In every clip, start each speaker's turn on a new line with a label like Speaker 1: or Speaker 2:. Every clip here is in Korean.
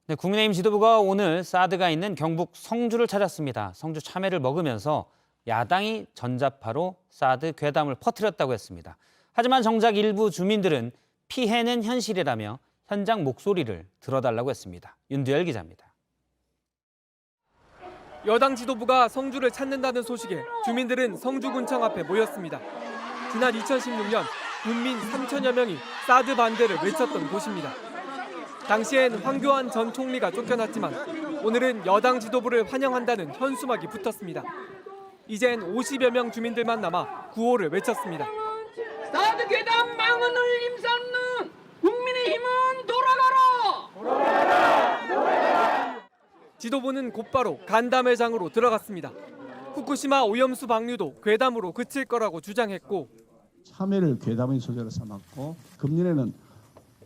Speaker 1: 네, 국민의힘 지도부가 오늘 사드가 있는 경북 성주를 찾았습니다. 성주 참외를 먹으면서 야당이 전자파로 사드 괴담을 퍼뜨렸다고 했습니다. 하지만 정작 일부 주민들은 피해는 현실이라며 현장 목소리를 들어달라고 했습니다. 윤두열 기자입니다.
Speaker 2: 여당 지도부가 성주를 찾는다는 소식에 주민들은 성주군청 앞에 모였습니다. 지난 2016년 군민 3천여 명이 사드 반대를 외쳤던 곳입니다. 당시엔 황교안 전 총리가 쫓겨났지만 오늘은 여당 지도부를 환영한다는 현수막이 붙었습니다. 이젠 50여 명 주민들만 남아 구호를 외쳤습니다.
Speaker 3: 사드 괴담 망언을 임삼는 국민의힘은 돌아가라!
Speaker 2: 지도부는 곧바로 간담회장으로 들어갔습니다. 후쿠시마 오염수 방류도 괴담으로 그칠 거라고 주장했고
Speaker 4: 참외를 괴담의 소재로 삼았고 금년에는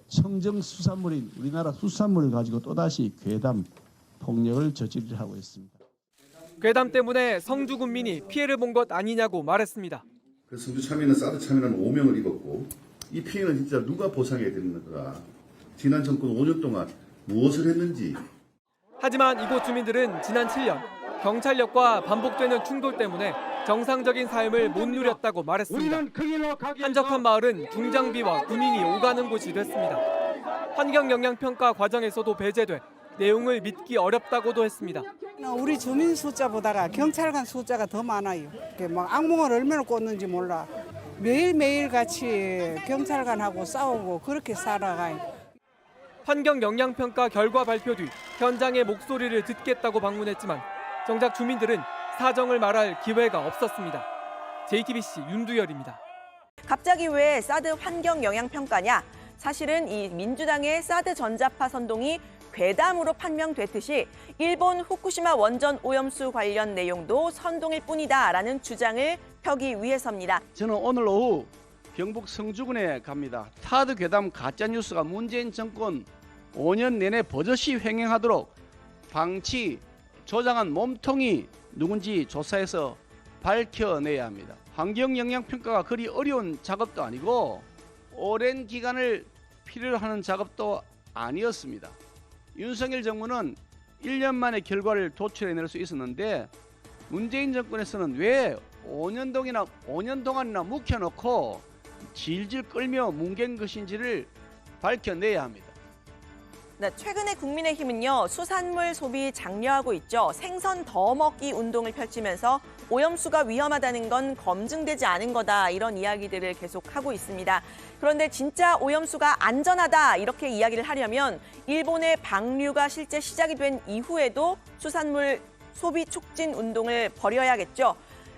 Speaker 4: 청정수산물인 우리나라 수산물을 가지고 또다시 괴담 폭력을 저지르하고 있습니다.
Speaker 2: 괴담 때문에 성주 군민이 피해를 본 것 아니냐고 말했습니다.
Speaker 5: 성주 참외는 사드 참외는 오명을 입었고 이 피해는 진짜 누가 보상해야 되는가? 지난 정권 5년 동안 무엇을 했는지.
Speaker 2: 하지만 이곳 주민들은 지난 7년 경찰력과 반복되는 충돌 때문에 정상적인 삶을 못 누렸다고 말했습니다. 한적한 마을은 중장비와 군인이 오가는 곳이 됐습니다. 환경영향평가 과정에서도 배제돼 내용을 믿기 어렵다고도 했습니다.
Speaker 6: 우리 주민 숫자보다가 경찰관 숫자가 더 많아요. 막 악몽을 얼마나 꿨는지 몰라. 매일매일 같이 경찰관하고 싸우고 그렇게 살아가요.
Speaker 2: 환경영향평가 결과 발표 뒤 현장의 목소리를 듣겠다고 방문했지만 정작 주민들은 사정을 말할 기회가 없었습니다. JTBC 윤두열입니다.
Speaker 7: 갑자기 왜 사드 환경 영향 평가냐? 사실은 이 민주당의 사드 전자파 선동이 괴담으로 판명됐듯이 일본 후쿠시마 원전 오염수 관련 내용도 선동일 뿐이다라는 주장을 펴기 위해서입니다.
Speaker 8: 저는 오늘 오후 경북 성주군에 갑니다. 사드 괴담 가짜뉴스가 문재인 정권 5년 내내 버젓이 횡행하도록 방치, 조장한 몸통이 누군지 조사해서 밝혀내야 합니다. 환경영향평가가 그리 어려운 작업도 아니고 오랜 기간을 필요로 하는 작업도 아니었습니다. 윤석열 정부는 1년 만에 결과를 도출해낼 수 있었는데 문재인 정권에서는 왜 5년 동안이나 묵혀놓고 질질 끌며 뭉갠 것인지를 밝혀내야 합니다.
Speaker 7: 네, 최근에 국민의힘은요 수산물 소비 장려하고 있죠. 생선 더 먹기 운동을 펼치면서 오염수가 위험하다는 건 검증되지 않은 거다 이런 이야기들을 계속하고 있습니다. 그런데 진짜 오염수가 안전하다 이렇게 이야기를 하려면 일본의 방류가 실제 시작이 된 이후에도 수산물 소비 촉진 운동을 벌여야겠죠.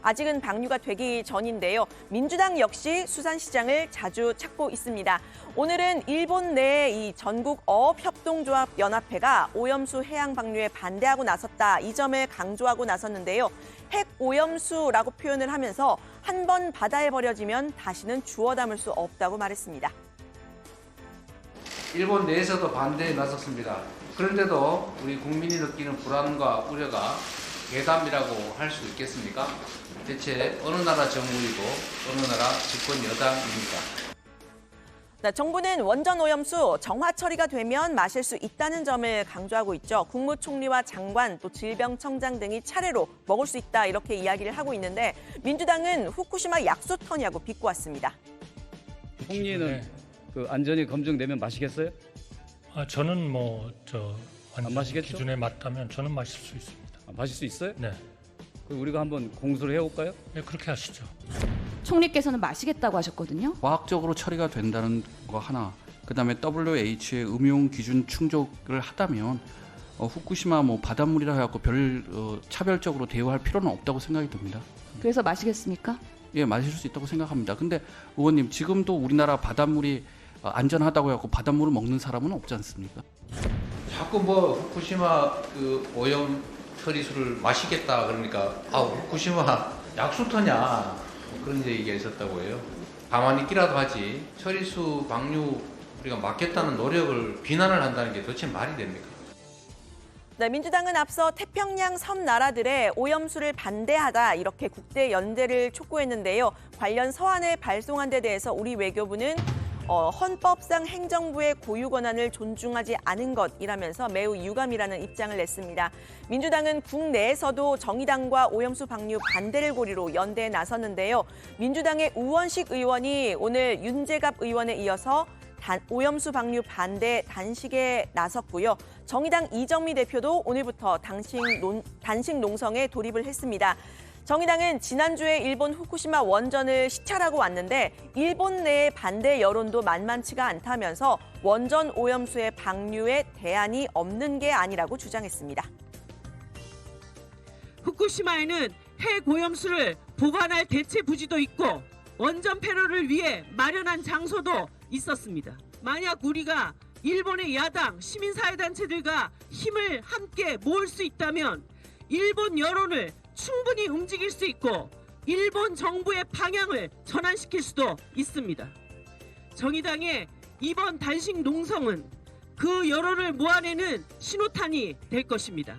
Speaker 7: 아직은 방류가 되기 전인데요. 민주당 역시 수산시장을 자주 찾고 있습니다. 오늘은 일본 내 이 전국 어업협동조합 연합회가 오염수 해양 방류에 반대하고 나섰다. 이 점을 강조하고 나섰는데요. 핵 오염수라고 표현을 하면서 한 번 바다에 버려지면 다시는 주워 담을 수 없다고 말했습니다.
Speaker 9: 일본 내에서도 반대에 나섰습니다. 그런데도 우리 국민이 느끼는 불안과 우려가 괴담이라고 할 수 있겠습니까? 대체 어느 나라 정부이고 어느 나라 집권 여당입니까?
Speaker 7: 네, 정부는 원전 오염수 정화 처리가 되면 마실 수 있다는 점을 강조하고 있죠. 국무총리와 장관 또 질병청장 등이 차례로 먹을 수 있다 이렇게 이야기를 하고 있는데 민주당은 후쿠시마 약수터냐고 비꼬았습니다.
Speaker 10: 총리는 그 안전이 검증되면 마시겠어요?
Speaker 11: 저는 완전
Speaker 10: 마시겠죠?
Speaker 11: 기준에 맞다면 저는 마실 수 있습니다.
Speaker 10: 마실 수 있어요?
Speaker 11: 네.
Speaker 10: 그럼 우리가 한번 공수를 해볼까요?
Speaker 11: 네, 그렇게 하시죠.
Speaker 12: 총리께서는 마시겠다고 하셨거든요.
Speaker 13: 과학적으로 처리가 된다는 거 하나, 그다음에 WH의 음용 기준 충족을 하다면 후쿠시마 바닷물이라 해갖고 별 차별적으로 대우할 필요는 없다고 생각이 듭니다.
Speaker 12: 그래서 마시겠습니까?
Speaker 13: 예, 마실 수 있다고 생각합니다. 근데 의원님, 지금도 우리나라 바닷물이 안전하다고 해갖고 바닷물을 먹는 사람은 없지 않습니까?
Speaker 9: 자꾸 후쿠시마 오염 처리수를 마시겠다 그러니까 후쿠시마 약수터냐 그런 얘기가 있었다고 해요. 가만히 있기라도 하지 처리수 방류 우리가 막겠다는 노력을 비난을 한다는 게 도대체 말이 됩니까?
Speaker 7: 네, 민주당은 앞서 태평양 섬 나라들의 오염수를 반대하다 이렇게 국제 연대를 촉구했는데요. 관련 서한을 발송한 데 대해서 우리 외교부는 헌법상 행정부의 고유 권한을 존중하지 않은 것이라면서 매우 유감이라는 입장을 냈습니다. 민주당은 국내에서도 정의당과 오염수 방류 반대를 고리로 연대에 나섰는데요. 민주당의 우원식 의원이 오늘 윤재갑 의원에 이어서 오염수 방류 반대 단식에 나섰고요. 정의당 이정미 대표도 오늘부터 단식 농성에 돌입을 했습니다. 정의당은 지난주에 일본 후쿠시마 원전을 시찰하고 왔는데 일본 내의 반대 여론도 만만치가 않다면서 원전 오염수의 방류에 대안이 없는 게 아니라고 주장했습니다.
Speaker 3: 후쿠시마에는 핵오염수를 보관할 대체 부지도 있고 원전 폐로를 위해 마련한 장소도 있었습니다. 만약 우리가 일본의 야당, 시민사회단체들과 힘을 함께 모을 수 있다면 일본 여론을 충분히 움직일 수 있고 일본 정부의 방향을 전환시킬 수도 있습니다. 정의당의 이번 단식 농성은 그 여론을 모아내는 신호탄이 될 것입니다.